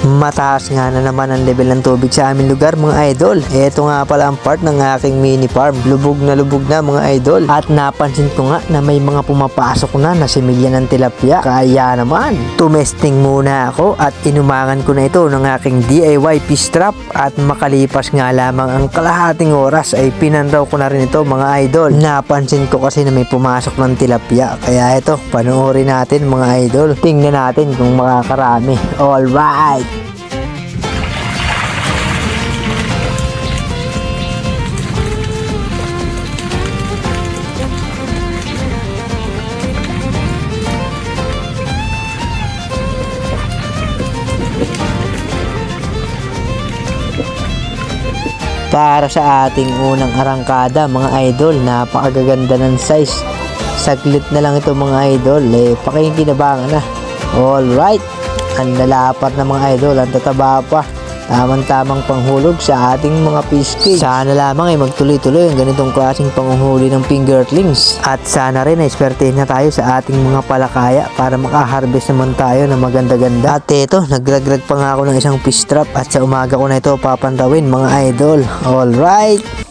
Mataas nga na naman ang level ng tubig sa aming lugar mga idol. Ito nga pala ang part ng aking mini farm. Lubog na mga idol. At napansin ko nga na may mga pumapasok na similya ng tilapia. Kaya naman, tumesting muna ako at inumangan ko na ito ng aking DIY fish trap. At makalipas nga lamang ang kalahating oras ay pinanraw ko na rin ito mga idol. Napansin ko kasi na may pumasok ng tilapia. Kaya ito, panoorin natin mga idol. Tingnan natin kung makakarami. Alright! Para sa ating unang arangkada mga idol, napakaganda ng size. Saglit na lang ito mga idol, pakikinabangan na. Alright, ang lalapat na mga idol, ang tataba pa. Tamang-tamang panghulog sa ating mga fish cage. Sana lamang ay magtuloy-tuloy ang ganitong klaseng panghuli ng fingerlings. At sana rin ay swertehin na tayo sa ating mga palakaya para makaharvest naman tayo ng maganda-ganda. At ito, nagragrag pa nga ako ng isang fish trap at sa umaga ko na ito papantawin mga idol. Alright!